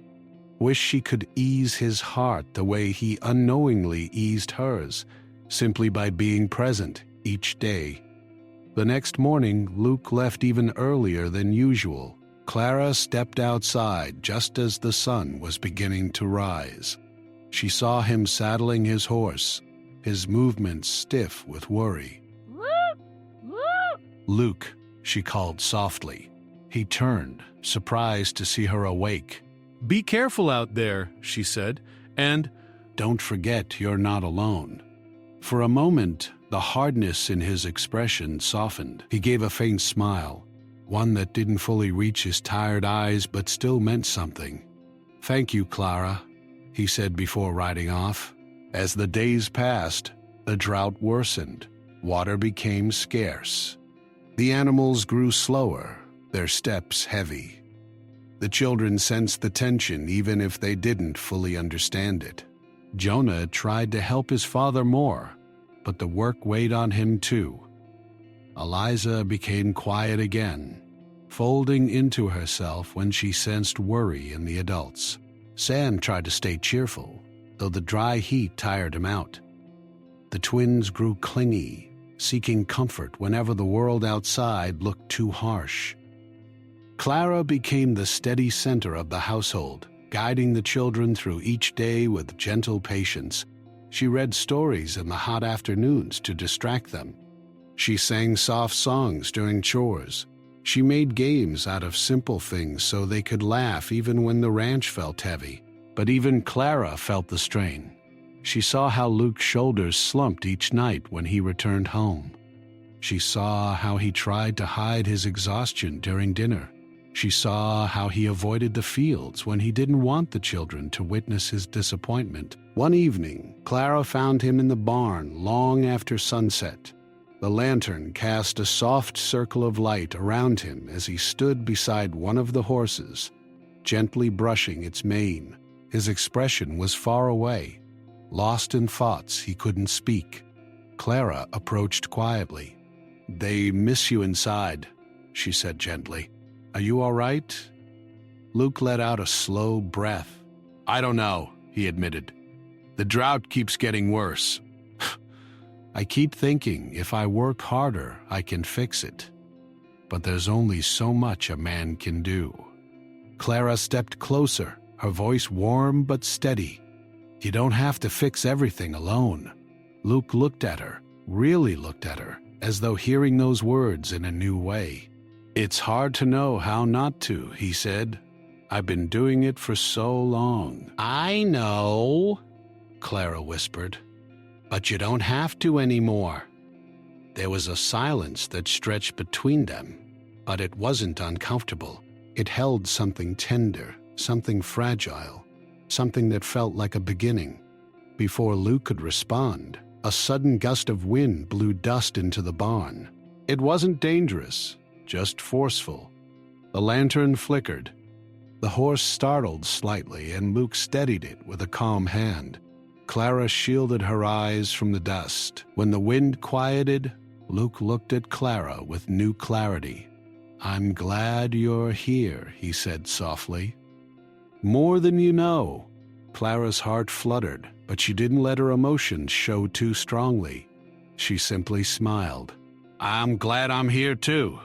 wished she could ease his heart the way he unknowingly eased hers, simply by being present each day. The next morning, Luke left even earlier than usual. Clara stepped outside just as the sun was beginning to rise. She saw him saddling his horse, his movements stiff with worry. "Luke," she called softly. He turned, surprised to see her awake. "Be careful out there," she said, "and "Don't forget you're not alone." For a moment, the hardness in his expression softened. He gave a faint smile, one that didn't fully reach his tired eyes but still meant something. "Thank you, Clara," he said before riding off. As the days passed, the drought worsened. Water became scarce. The animals grew slower, their steps heavy. The children sensed the tension even if they didn't fully understand it. Jonah tried to help his father more, but the work weighed on him too. Eliza became quiet again, folding into herself when she sensed worry in the adults. Sam tried to stay cheerful, though the dry heat tired him out. The twins grew clingy, seeking comfort whenever the world outside looked too harsh. Clara became the steady center of the household, guiding the children through each day with gentle patience. She read stories in the hot afternoons to distract them. She sang soft songs during chores. She made games out of simple things so they could laugh even when the ranch felt heavy. But even Clara felt the strain. She saw how Luke's shoulders slumped each night when he returned home. She saw how he tried to hide his exhaustion during dinner. She saw how he avoided the fields when he didn't want the children to witness his disappointment. One evening, Clara found him in the barn long after sunset. The lantern cast a soft circle of light around him as he stood beside one of the horses, gently brushing its mane. His expression was far away, lost in thoughts he couldn't speak. Clara approached quietly. "They miss you inside," she said gently. "Are you all right?" Luke let out a slow breath. "I don't know," he admitted. "The drought keeps getting worse. I keep thinking if I work harder, I can fix it. But there's only so much a man can do." Clara stepped closer, her voice warm but steady. "You don't have to fix everything alone." Luke looked at her, really looked at her, as though hearing those words in a new way. "It's hard to know how not to," he said. "I've been doing it for so long." "I know," Clara whispered. "But you don't have to anymore." There was a silence that stretched between them, but it wasn't uncomfortable. It held something tender, something fragile, something that felt like a beginning. Before Luke could respond, a sudden gust of wind blew dust into the barn. It wasn't dangerous, just forceful. The lantern flickered. The horse startled slightly, and Luke steadied it with a calm hand. Clara shielded her eyes from the dust. When the wind quieted, Luke looked at Clara with new clarity. "I'm glad you're here," he said softly. "More than you know." Clara's heart fluttered, but she didn't let her emotions show too strongly. She simply smiled. "I'm glad I'm here too."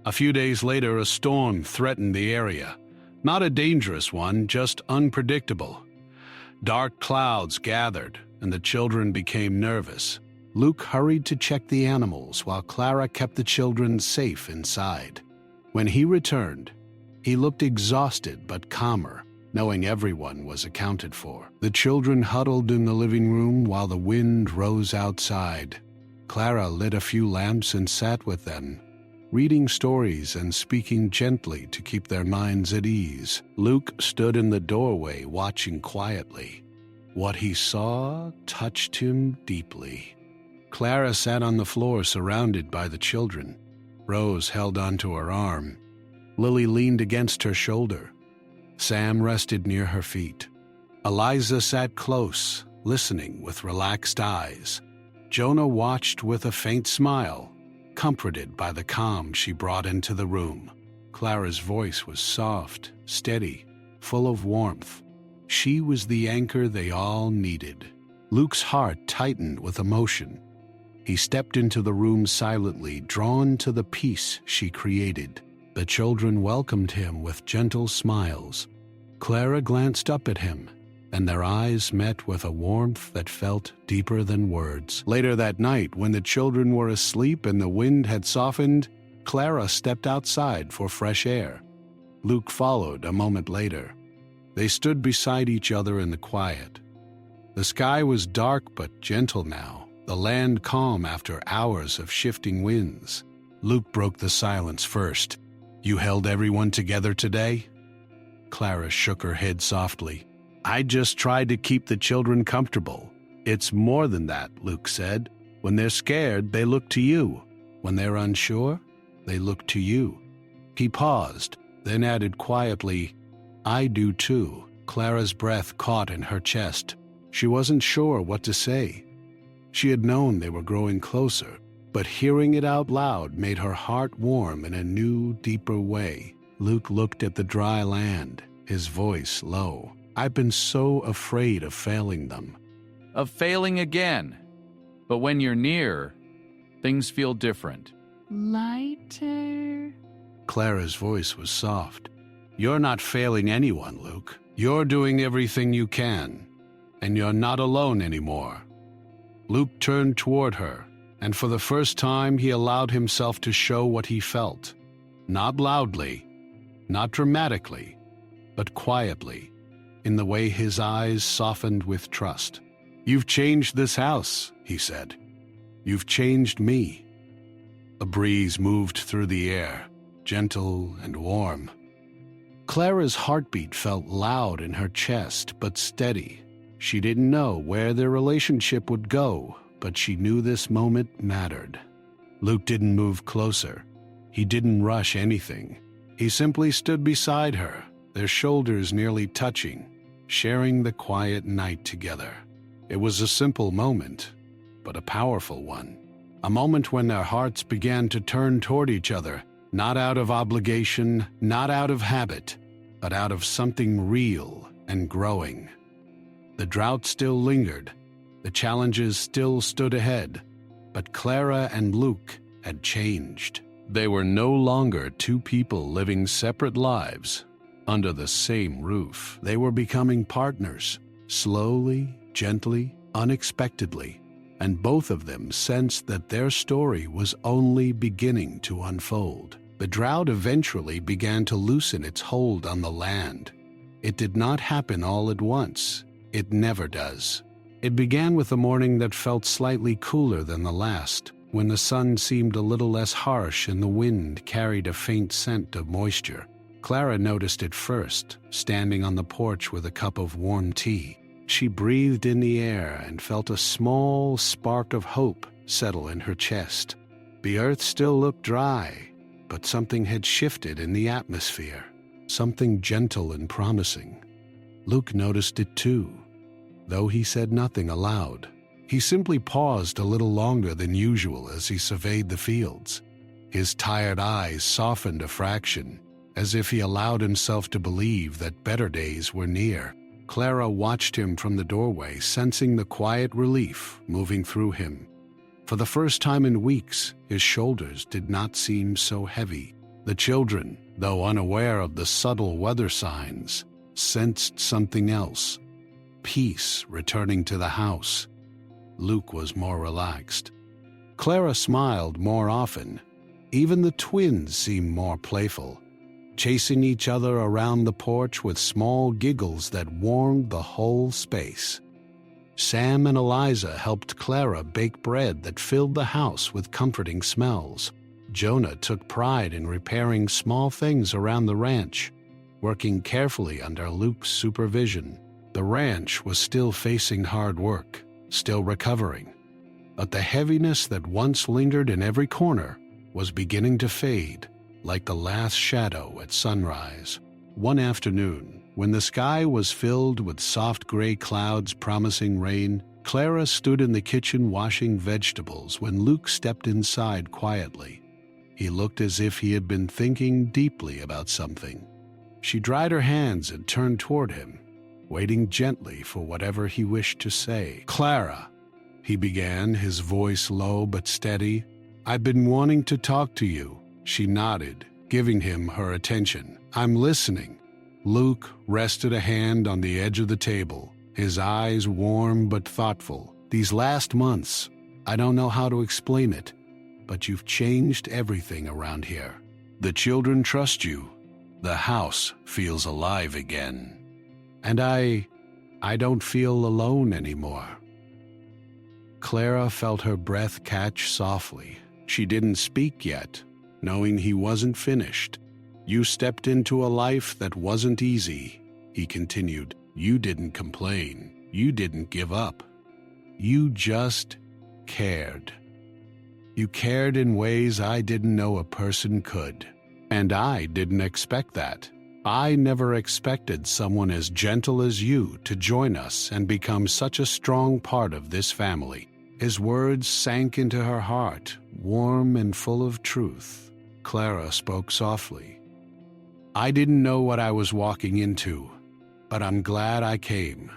A few days later, a storm threatened the area. Not a dangerous one, just unpredictable. Dark clouds gathered, and the children became nervous. Luke hurried to check the animals while Clara kept the children safe inside. When he returned, he looked exhausted but calmer, knowing everyone was accounted for. The children huddled in the living room while the wind rose outside. Clara lit a few lamps and sat with them, reading stories and speaking gently to keep their minds at ease. Luke stood in the doorway watching quietly. What he saw touched him deeply. Clara sat on the floor surrounded by the children. Rose held onto her arm. Lily leaned against her shoulder. Sam rested near her feet. Eliza sat close, listening with relaxed eyes. Jonah watched with a faint smile, comforted by the calm she brought into the room. Clara's voice was soft, steady, full of warmth. She was the anchor they all needed. Luke's heart tightened with emotion. He stepped into the room silently, drawn to the peace she created. The children welcomed him with gentle smiles. Clara glanced up at him, and their eyes met with a warmth that felt deeper than words. Later that night, when the children were asleep and the wind had softened, Clara stepped outside for fresh air. Luke followed a moment later. They stood beside each other in the quiet. The sky was dark but gentle now, the land calm after hours of shifting winds. Luke broke the silence first. "You held everyone together today?" Clara shook her head softly. "I just tried to keep the children comfortable." "It's more than that," Luke said. "When they're scared, they look to you. When they're unsure, they look to you." He paused, then added quietly, "I do too." Clara's breath caught in her chest. She wasn't sure what to say. She had known they were growing closer, but hearing it out loud made her heart warm in a new, deeper way. Luke looked at the dry land, his voice low. "I've been so afraid of failing them." Of failing again. But when you're near, things feel different. Lighter. Clara's voice was soft. "You're not failing anyone, Luke. You're doing everything you can, and you're not alone anymore." Luke turned toward her, and for the first time he allowed himself to show what he felt. Not loudly, not dramatically, but quietly, in the way his eyes softened with trust. "You've changed this house," he said. "You've changed me." A breeze moved through the air, gentle and warm. Clara's heartbeat felt loud in her chest, but steady. She didn't know where their relationship would go, but she knew this moment mattered. Luke didn't move closer. He didn't rush anything. He simply stood beside her, their shoulders nearly touching, sharing the quiet night together. It was a simple moment, but a powerful one. A moment when their hearts began to turn toward each other, not out of obligation, not out of habit, but out of something real and growing. The drought still lingered, the challenges still stood ahead, but Clara and Luke had changed. They were no longer two people living separate lives under the same roof. They were becoming partners, slowly, gently, unexpectedly, and both of them sensed that their story was only beginning to unfold. The drought eventually began to loosen its hold on the land. It did not happen all at once. It never does. It began with a morning that felt slightly cooler than the last, when the sun seemed a little less harsh and the wind carried a faint scent of moisture. Clara noticed it first, standing on the porch with a cup of warm tea. She breathed in the air and felt a small spark of hope settle in her chest. The earth still looked dry, but something had shifted in the atmosphere, something gentle and promising. Luke noticed it too, though he said nothing aloud. He simply paused a little longer than usual as he surveyed the fields. His tired eyes softened a fraction, as if he allowed himself to believe that better days were near. Clara watched him from the doorway, sensing the quiet relief moving through him. For the first time in weeks, his shoulders did not seem so heavy. The children, though unaware of the subtle weather signs, sensed something else. Peace returning to the house. Luke was more relaxed. Clara smiled more often. Even the twins seemed more playful, chasing each other around the porch with small giggles that warmed the whole space. Sam and Eliza helped Clara bake bread that filled the house with comforting smells. Jonah took pride in repairing small things around the ranch, working carefully under Luke's supervision. The ranch was still facing hard work, still recovering, but the heaviness that once lingered in every corner was beginning to fade, like the last shadow at sunrise. One afternoon, when the sky was filled with soft gray clouds promising rain, Clara stood in the kitchen washing vegetables when Luke stepped inside quietly. He looked as if he had been thinking deeply about something. She dried her hands and turned toward him, waiting gently for whatever he wished to say. "Clara," he began, his voice low but steady, "I've been wanting to talk to you." She nodded, giving him her attention. "I'm listening." Luke rested a hand on the edge of the table, his eyes warm but thoughtful. "These last months, I don't know how to explain it, but you've changed everything around here. The children trust you. The house feels alive again. And I don't feel alone anymore." Clara felt her breath catch softly. She didn't speak yet, knowing he wasn't finished. "You stepped into a life that wasn't easy," he continued. "You didn't complain. You didn't give up. You just cared. You cared in ways I didn't know a person could. And I didn't expect that. I never expected someone as gentle as you to join us and become such a strong part of this family." His words sank into her heart, warm and full of truth. Clara spoke softly. "I didn't know what I was walking into, but I'm glad I came.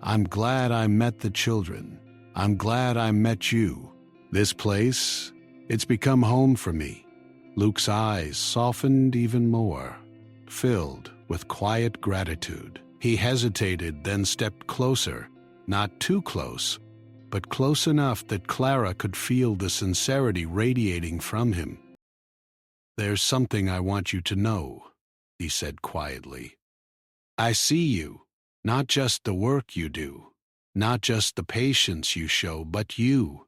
I'm glad I met the children. I'm glad I met you. This place, it's become home for me. Luke's eyes softened even more, filled with quiet gratitude. He hesitated, then stepped closer, not too close, but close enough that Clara could feel the sincerity radiating from him. "There's something I want you to know," he said quietly. "I see you, not just the work you do, not just the patience you show, but you,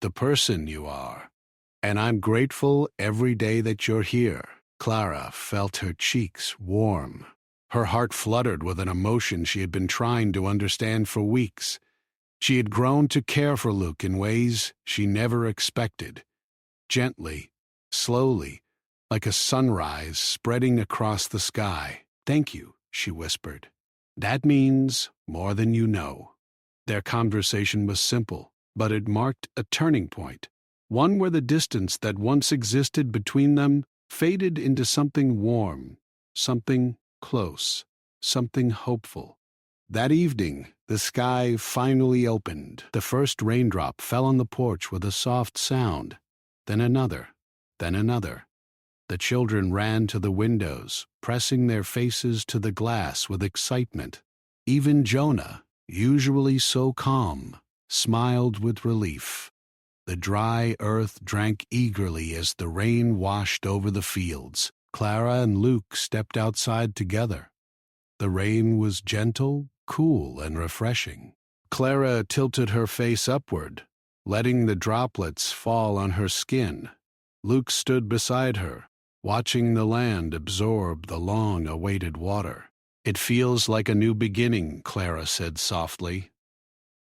the person you are. And I'm grateful every day that you're here." Clara felt her cheeks warm. Her heart fluttered with an emotion she had been trying to understand for weeks. She had grown to care for Luke in ways she never expected. Gently, slowly, like a sunrise spreading across the sky. "Thank you," she whispered. "That means more than you know." Their conversation was simple, but it marked a turning point, one where the distance that once existed between them faded into something warm, something close, something hopeful. That evening, the sky finally opened. The first raindrop fell on the porch with a soft sound, then another, then another. The children ran to the windows, pressing their faces to the glass with excitement. Even Jonah, usually so calm, smiled with relief. The dry earth drank eagerly as the rain washed over the fields. Clara and Luke stepped outside together. The rain was gentle, cool, and refreshing. Clara tilted her face upward, letting the droplets fall on her skin. Luke stood beside her, watching the land absorb the long-awaited water. "It feels like a new beginning," Clara said softly.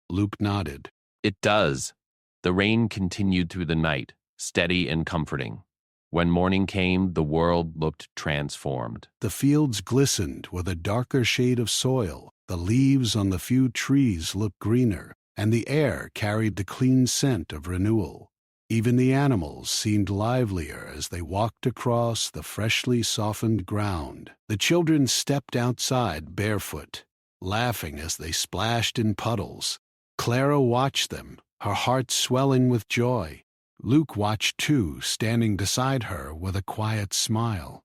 Luke nodded. It does. The rain continued through the night, steady and comforting. When morning came, the world looked transformed. The fields glistened with a darker shade of soil, the leaves on the few trees looked greener, and the air carried the clean scent of renewal. Even the animals seemed livelier as they walked across the freshly softened ground. The children stepped outside barefoot, laughing as they splashed in puddles. Clara watched them, her heart swelling with joy. Luke watched too, standing beside her with a quiet smile.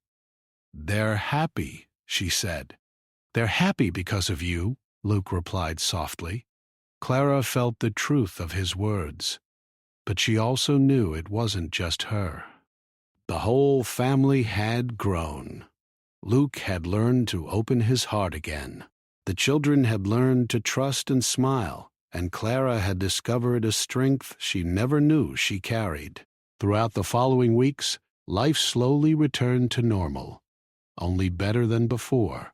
"They're happy," she said. "They're happy because of you," Luke replied softly. Clara felt the truth of his words, but she also knew it wasn't just her. The whole family had grown. Luke had learned to open his heart again. The children had learned to trust and smile, and Clara had discovered a strength she never knew she carried. Throughout the following weeks, life slowly returned to normal, only better than before.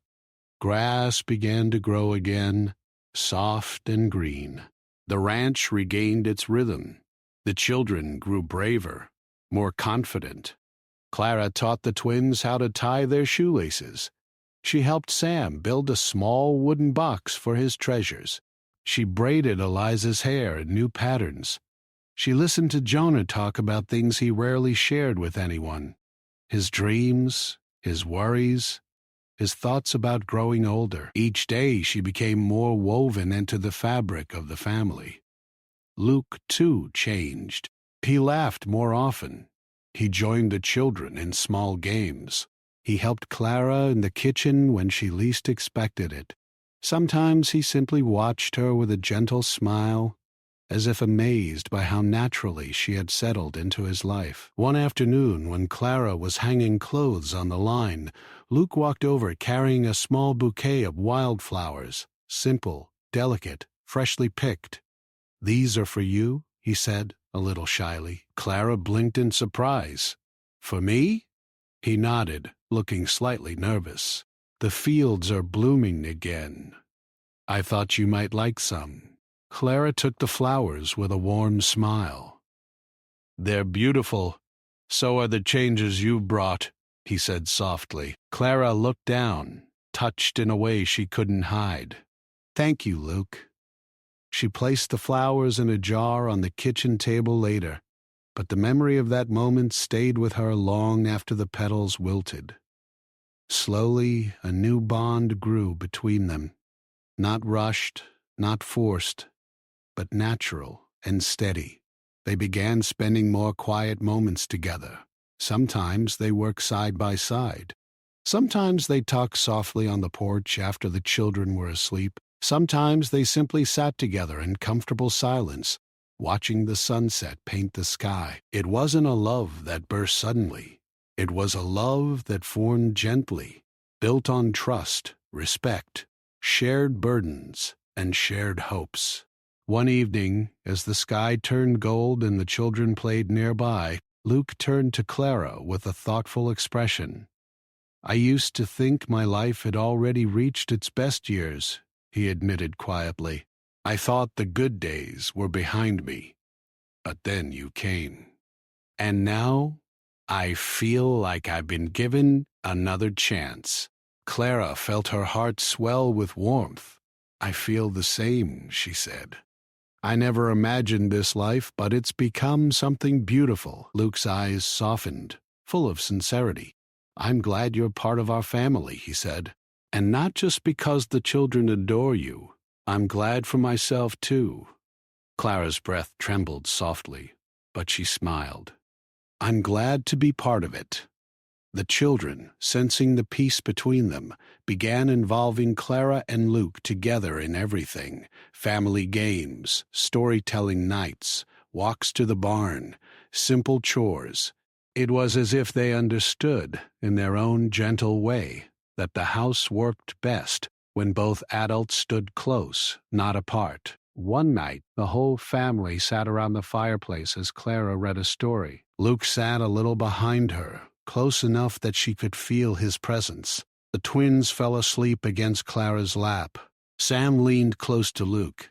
Grass began to grow again, soft and green. The ranch regained its rhythm. The children grew braver, more confident. Clara taught the twins how to tie their shoelaces. She helped Sam build a small wooden box for his treasures. She braided Eliza's hair in new patterns. She listened to Jonah talk about things he rarely shared with anyone. His dreams, his worries, his thoughts about growing older. Each day she became more woven into the fabric of the family. Luke, too, changed. He laughed more often. He joined the children in small games. He helped Clara in the kitchen when she least expected it. Sometimes he simply watched her with a gentle smile, as if amazed by how naturally she had settled into his life. One afternoon, when Clara was hanging clothes on the line, Luke walked over carrying a small bouquet of wildflowers, simple, delicate, freshly picked. "These are for you," he said, a little shyly. Clara blinked in surprise. "For me?" He nodded, looking slightly nervous. "The fields are blooming again. I thought you might like some." Clara took the flowers with a warm smile. "They're beautiful. So are the changes you've brought," he said softly. Clara looked down, touched in a way she couldn't hide. "Thank you, Luke." She placed the flowers in a jar on the kitchen table later, but the memory of that moment stayed with her long after the petals wilted. Slowly, a new bond grew between them. Not rushed, not forced, but natural and steady. They began spending more quiet moments together, Sometimes they worked side by side. Sometimes they talked softly on the porch after the children were asleep. Sometimes they simply sat together in comfortable silence, watching the sunset paint the sky. It wasn't a love that burst suddenly. It was a love that formed gently, built on trust, respect, shared burdens, and shared hopes. One evening, as the sky turned gold and the children played nearby, Luke turned to Clara with a thoughtful expression. "I used to think my life had already reached its best years," he admitted quietly. "I thought the good days were behind me. But then you came. And now I feel like I've been given another chance." Clara felt her heart swell with warmth. "I feel the same," she said. "I never imagined this life, but it's become something beautiful." Luke's eyes softened, full of sincerity. "I'm glad you're part of our family," he said. "And not just because the children adore you. I'm glad for myself, too." Clara's breath trembled softly, but she smiled. "I'm glad to be part of it." The children, sensing the peace between them, began involving Clara and Luke together in everything: family games, storytelling nights, walks to the barn, simple chores. It was as if they understood, in their own gentle way, that the house worked best when both adults stood close, not apart. One night, the whole family sat around the fireplace as Clara read a story. Luke sat a little behind her, close enough that she could feel his presence. The twins fell asleep against Clara's lap. Sam leaned close to Luke.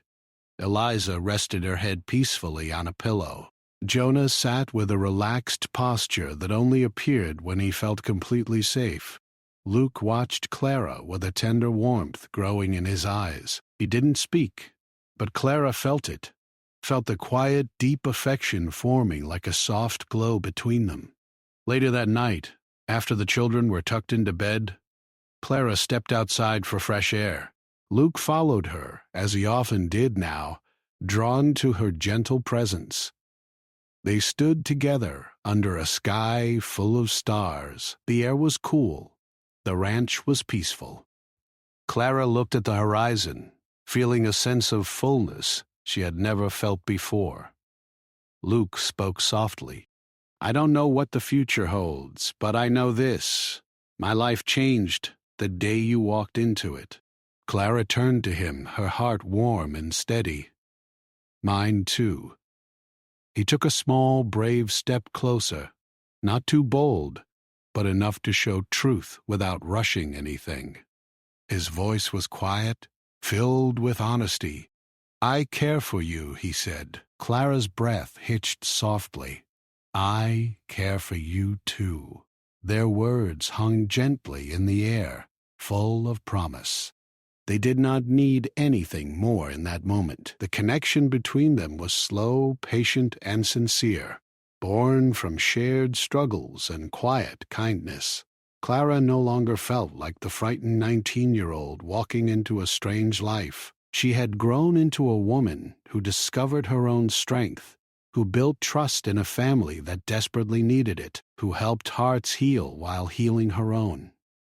Eliza rested her head peacefully on a pillow. Jonah sat with a relaxed posture that only appeared when he felt completely safe. Luke watched Clara with a tender warmth growing in his eyes. He didn't speak, but Clara felt it, felt the quiet, deep affection forming like a soft glow between them. Later that night, after the children were tucked into bed, Clara stepped outside for fresh air. Luke followed her, as he often did now, drawn to her gentle presence. They stood together under a sky full of stars. The air was cool. The ranch was peaceful. Clara looked at the horizon, feeling a sense of fullness she had never felt before. Luke spoke softly. "I don't know what the future holds, but I know this. My life changed the day you walked into it." Clara turned to him, her heart warm and steady. "Mine too." He took a small, brave step closer, not too bold, but enough to show truth without rushing anything. His voice was quiet, filled with honesty. "I care for you," he said. Clara's breath hitched softly. "I care for you too." Their words hung gently in the air, full of promise. They did not need anything more in that moment. The connection between them was slow, patient, and sincere, born from shared struggles and quiet kindness. Clara no longer felt like the frightened 19-year-old walking into a strange life. She had grown into a woman who discovered her own strength, who built trust in a family that desperately needed it, who helped hearts heal while healing her own.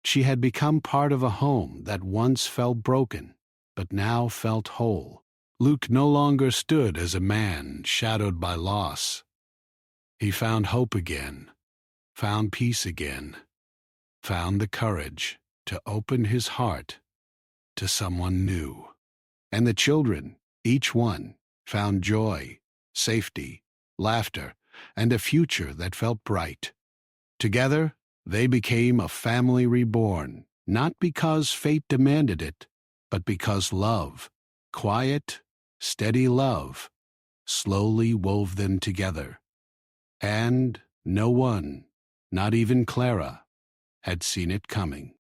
She had become part of a home that once felt broken, but now felt whole. Luke no longer stood as a man shadowed by loss. He found hope again, found peace again, found the courage to open his heart to someone new. And the children, each one, found joy, safety, laughter, and a future that felt bright. Together, they became a family reborn, not because fate demanded it, but because love, quiet, steady love, slowly wove them together. And no one, not even Clara, had seen it coming.